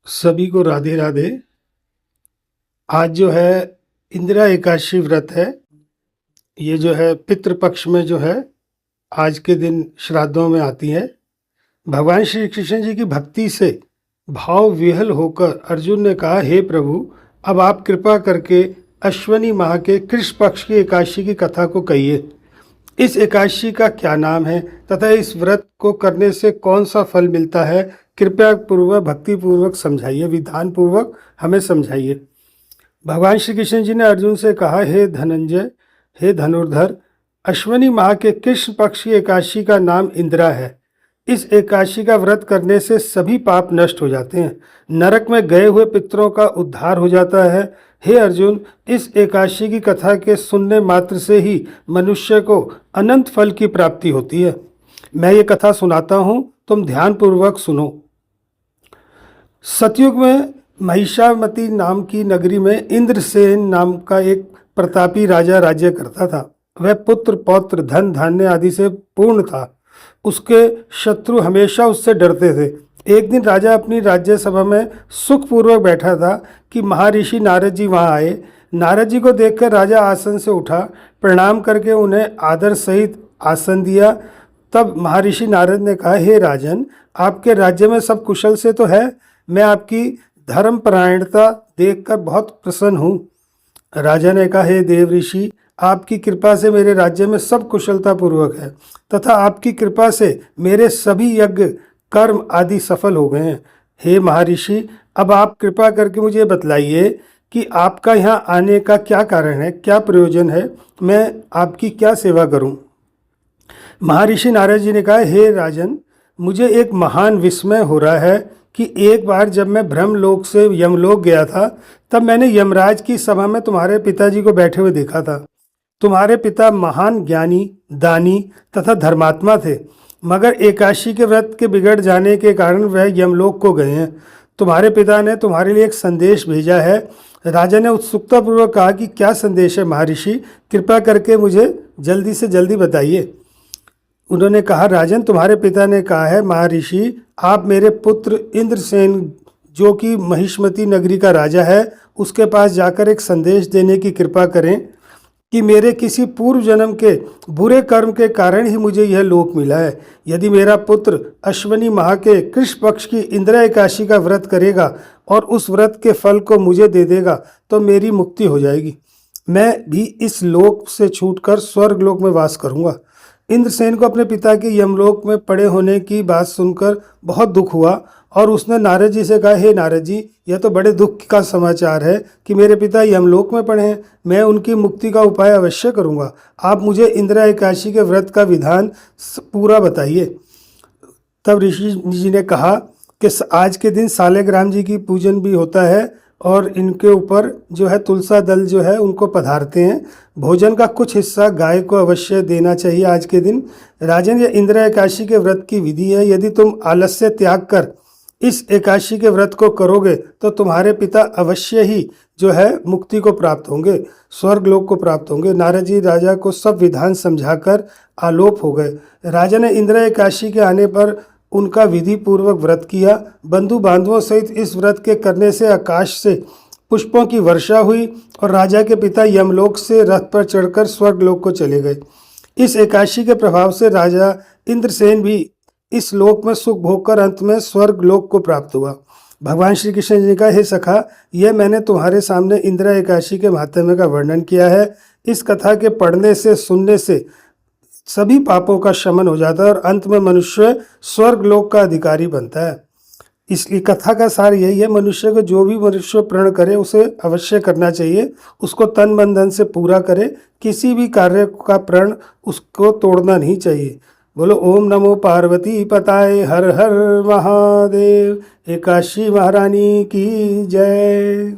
सभी को राधे राधे। आज जो है इंदिरा एकादशी व्रत है। ये जो है पितृपक्ष में जो है आज के दिन श्राद्धों में आती है। भगवान श्री कृष्ण जी की भक्ति से भाव विह्वल होकर अर्जुन ने कहा, हे प्रभु, अब आप कृपा करके अश्वनी माह के कृष्ण पक्ष की एकादशी की कथा को कहिए। इस एकादशी का क्या नाम है तथा इस व्रत को करने से कौन सा फल मिलता है, कृपया पूर्वक भक्ति पूर्वक समझाइए, विधान पूर्वक हमें समझाइए। भगवान श्री कृष्ण जी ने अर्जुन से कहा, हे धनंजय, हे धनुर्धर, अश्वनी माह के कृष्ण पक्ष की एकादशी का नाम इंदिरा है। इस एकादशी का व्रत करने से सभी पाप नष्ट हो जाते हैं, नरक में गए हुए पितरों का उद्धार हो जाता है। हे अर्जुन, इस एकादशी की कथा के सुनने मात्र से ही मनुष्य को अनंत फल की प्राप्ति होती है। मैं ये कथा सुनाता हूँ, तुम ध्यानपूर्वक सुनो। सतयुग में महिषामती नाम की नगरी में इंद्रसेन नाम का एक प्रतापी राजा राज्य करता था। वह पुत्र पौत्र धन धान्य आदि से पूर्ण था। उसके शत्रु हमेशा उससे डरते थे। एक दिन राजा अपनी राज्यसभा में सुखपूर्वक बैठा था कि महर्षि नारद जी वहाँ आए। नारद जी को देखकर राजा आसन से उठा, प्रणाम करके उन्हें आदर सहित आसन दिया। तब महर्षि नारद ने कहा, हे राजन, आपके राज्य में सब कुशल से तो है? मैं आपकी धर्मपरायणता देखकर बहुत प्रसन्न हूँ। राजा ने कहा, हे देव ऋषि, आपकी कृपा से मेरे राज्य में सब कुशलता पूर्वक है तथा आपकी कृपा से मेरे सभी यज्ञ कर्म आदि सफल हो गए हैं। हे महर्षि, अब आप कृपा करके मुझे बतलाइए कि आपका यहाँ आने का क्या कारण है, क्या प्रयोजन है, मैं आपकी क्या सेवा करूँ। महर्षि नारद जी ने कहा, हे राजन, मुझे एक महान विस्मय हो रहा है कि एक बार जब मैं ब्रह्मलोक से यमलोक गया था, तब मैंने यमराज की सभा में तुम्हारे पिताजी को बैठे हुए देखा था। तुम्हारे पिता महान ज्ञानी, दानी तथा धर्मात्मा थे, मगर एकादशी के व्रत के बिगड़ जाने के कारण वह यमलोक को गए हैं। तुम्हारे पिता ने तुम्हारे लिए एक संदेश भेजा है। राजा ने उत्सुकतापूर्वक कहा कि क्या संदेश है महर्षि, कृपा करके मुझे जल्दी से जल्दी बताइए। उन्होंने कहा, राजन, तुम्हारे पिता ने कहा है महर्षि, आप मेरे पुत्र इंद्रसेन, जो कि महिष्मती नगरी का राजा है, उसके पास जाकर एक संदेश देने की कृपा करें कि मेरे किसी पूर्व जन्म के बुरे कर्म के कारण ही मुझे यह लोक मिला है। यदि मेरा पुत्र अश्वनी माह के कृष्ण पक्ष की इंदिरा एकादशी का व्रत करेगा और उस व्रत के फल को मुझे दे देगा तो मेरी मुक्ति हो जाएगी। मैं भी इस लोक से छूटकर स्वर्ग लोक में वास करूंगा। इंद्रसेन को अपने पिता के यमलोक में पड़े होने की बात सुनकर बहुत दुख हुआ और उसने नारद जी से कहा, हे नारद जी, यह तो बड़े दुख का समाचार है कि मेरे पिता यमलोक में पड़े हैं। मैं उनकी मुक्ति का उपाय अवश्य करूंगा। आप मुझे इंदिरा एकादशी के व्रत का विधान पूरा बताइए। तब ऋषि जी ने कहा कि आज के दिन सालेग्राम जी की पूजन भी होता है और इनके ऊपर जो है तुलसा दल जो है उनको पधारते हैं। भोजन का कुछ हिस्सा गाय को अवश्य देना चाहिए आज के दिन। राजन, यह इंदिरा एकादशी के व्रत की विधि है। यदि तुम आलस्य त्याग कर इस एकादशी के व्रत को करोगे तो तुम्हारे पिता अवश्य ही जो है मुक्ति को प्राप्त होंगे, स्वर्ग लोक को प्राप्त होंगे। नारद जी राजा को सब विधान समझाकर आलोप हो गए। राजा ने इंदिरा एकादशी के आने पर उनका विधि पूर्वक व्रत किया। बंधु बांधवों सहित इस व्रत के करने से आकाश से पुष्पों की वर्षा हुई और राजा के पिता यमलोक से रथ पर चढ़कर स्वर्ग लोक को चले गए। इस एकादशी के प्रभाव से राजा इंद्रसेन भी इस लोक में सुख भोगकर अंत में स्वर्ग लोक को प्राप्त हुआ। भगवान श्री कृष्ण जी का, हे सखा, यह मैंने तुम्हारे सामने इंदिरा एकादशी के महात्म्य का वर्णन किया है। इस कथा के पढ़ने से, सुनने से सभी पापों का शमन हो जाता है और अंत में मनुष्य स्वर्ग लोक का अधिकारी बनता है। इसलिए कथा का सार यही है, मनुष्य को जो भी मनुष्य प्रण करे उसे अवश्य करना चाहिए, उसको तन मन धन से पूरा करे, किसी भी कार्य का प्रण उसको तोड़ना नहीं चाहिए। बोलो ओम नमो पार्वती पताय, हर हर महादेव। एकादशी महारानी की जय।